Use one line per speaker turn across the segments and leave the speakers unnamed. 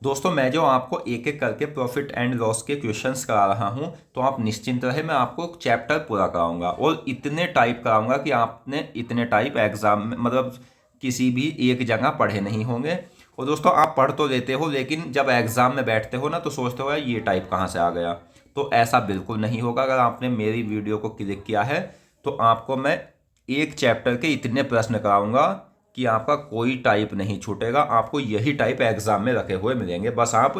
दोस्तों मैं जो आपको एक एक करके प्रॉफिट एंड लॉस के क्वेश्चंस करा रहा हूं, तो आप निश्चिंत रहे, मैं आपको चैप्टर पूरा कराऊंगा और इतने टाइप कराऊंगा कि आपने इतने टाइप एग्जाम में मतलब किसी भी एक जगह पढ़े नहीं होंगे। और दोस्तों आप पढ़ तो लेते हो, लेकिन जब एग्जाम में बैठते हो ना तो सोचते हो यार ये टाइप कहाँ से आ गया। तो ऐसा बिल्कुल नहीं होगा। अगर आपने मेरी वीडियो को क्लिक किया है तो आपको मैं एक चैप्टर के इतने प्रश्न कराऊंगा कि आपका कोई टाइप नहीं छूटेगा। आपको यही टाइप एग्जाम में रखे हुए मिलेंगे, बस आप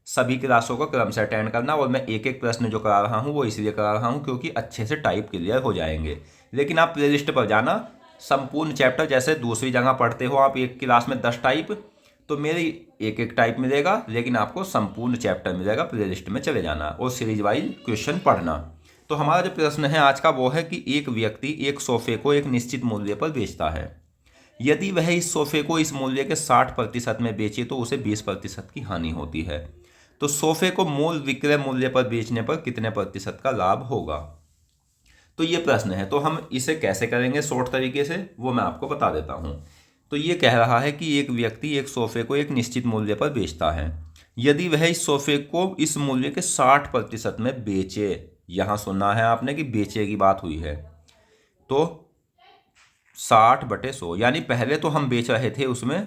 सभी क्लासों को क्रम से अटेंड करना। और मैं एक एक प्रश्न जो करा रहा हूँ वो इसलिए करा रहा हूँ क्योंकि अच्छे से टाइप क्लियर हो जाएंगे। लेकिन आप प्लेलिस्ट पर जाना, संपूर्ण चैप्टर जैसे दूसरी जगह पढ़ते हो आप एक क्लास में 10 टाइप, तो मेरी एक एक टाइप मिलेगा, लेकिन आपको संपूर्ण चैप्टर मिलेगा। प्लेलिस्ट में चले जाना और सीरीज वाइज क्वेश्चन पढ़ना। तो हमारा जो प्रश्न है आज का वो है कि एक व्यक्ति एक सोफे को एक निश्चित मूल्य पर बेचता है। यदि वह इस सोफे को इस मूल्य के 60% में बेचे तो उसे 20% की हानि होती है। तो सोफे को मूल विक्रय मूल्य पर बेचने पर कितने प्रतिशत का लाभ होगा। तो ये प्रश्न है, तो हम इसे कैसे करेंगे शॉर्ट तरीके से वो मैं आपको बता देता हूँ। तो ये कह रहा है कि एक व्यक्ति एक सोफे को एक निश्चित मूल्य पर बेचता है। यदि वह इस सोफे को इस मूल्य के 60% में बेचे, यहाँ सुनना है आपने कि बेचे की बात हुई है, तो 60/100, यानी पहले तो हम बेच रहे थे उसमें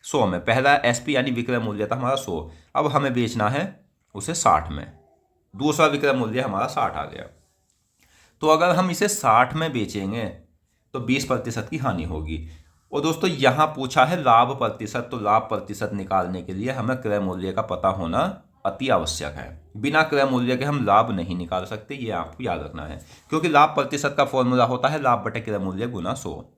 100 में, पहला एसपी यानी विक्रय मूल्य था हमारा 100, अब हमें बेचना है उसे 60 में, दूसरा विक्रय मूल्य हमारा 60 आ गया। तो अगर हम इसे 60 में बेचेंगे तो 20% की हानि होगी। और दोस्तों यहाँ पूछा है लाभ प्रतिशत, तो लाभ प्रतिशत निकालने के लिए हमें क्रय मूल्य का पता होना अति आवश्यक है। बिना क्रय मूल्य के हम लाभ नहीं निकाल सकते, ये आपको याद रखना है, क्योंकि लाभ प्रतिशत का फॉर्मूला होता है लाभ बटे क्रय मूल्य गुना 100।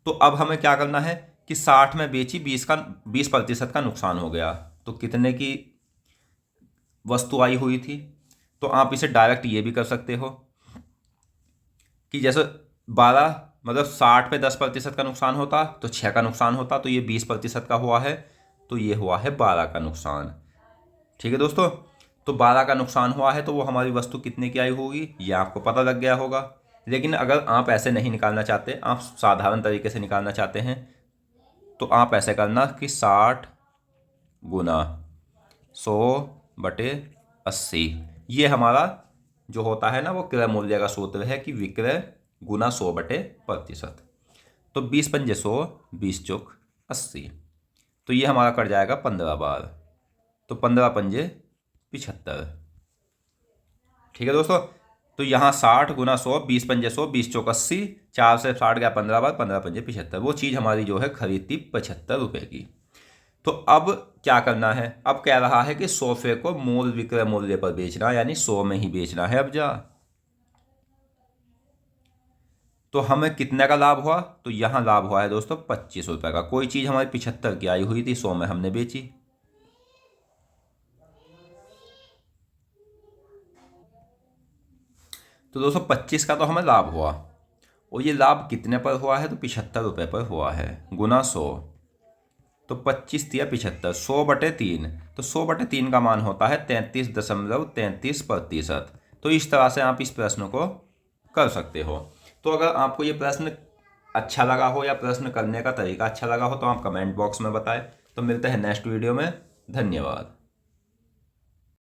तो अब हमें क्या करना है कि 60 में बेची, 20% का नुकसान हो गया, तो कितने की वस्तु आई हुई थी। तो आप इसे डायरेक्ट ये भी कर सकते हो कि जैसे 12 मतलब 60 पे 10% का नुकसान होता तो 6 का नुकसान होता, तो ये 20% का हुआ है, तो ये हुआ है 12 का नुकसान। ठीक है दोस्तों, तो 12 का नुकसान हुआ है, तो वो हमारी वस्तु कितने की आई होगी ये आपको पता लग गया होगा। लेकिन अगर आप ऐसे नहीं निकालना चाहते, आप साधारण तरीके से निकालना चाहते हैं, तो आप ऐसे करना कि 60 गुना 100/80, ये हमारा जो होता है ना वो क्रय मूल्य का सूत्र है कि विक्रय गुना 100/प्रतिशत। तो 20×100 20×80, तो ये हमारा कट जाएगा 15 बार, तो 15×5 = 75। ठीक है दोस्तों, तो यहाँ 60 गुना 100 20×100 20×80, 4 से 60 गया 15 बार, 15×5 = 75। वो चीज़ हमारी जो है खरीद थी 75 रुपये की। तो अब क्या करना है, अब कह रहा है कि सोफे को मूल विक्रय मूल्य पर बेचना, यानी 100 में ही बेचना है। अब जा तो हमें कितने का लाभ हुआ, तो यहाँ लाभ हुआ है दोस्तों 25 रुपये का। कोई चीज़ हमारी 75 की आई हुई थी, 100 में हमने बेची। तो दोस्तों 25 का तो हमें लाभ हुआ, और ये लाभ कितने पर हुआ है, तो 75 रुपये पर हुआ है, गुना 100। तो 25 दिया 75, 100/3, तो 100/3 का मान होता है 33.33%। तो इस तरह से आप इस प्रश्न को कर सकते हो। तो अगर आपको ये प्रश्न अच्छा लगा हो या प्रश्न करने का तरीका अच्छा लगा हो तो आप कमेंट बॉक्स में बताएं। तो मिलते हैं नेक्स्ट वीडियो में। धन्यवाद।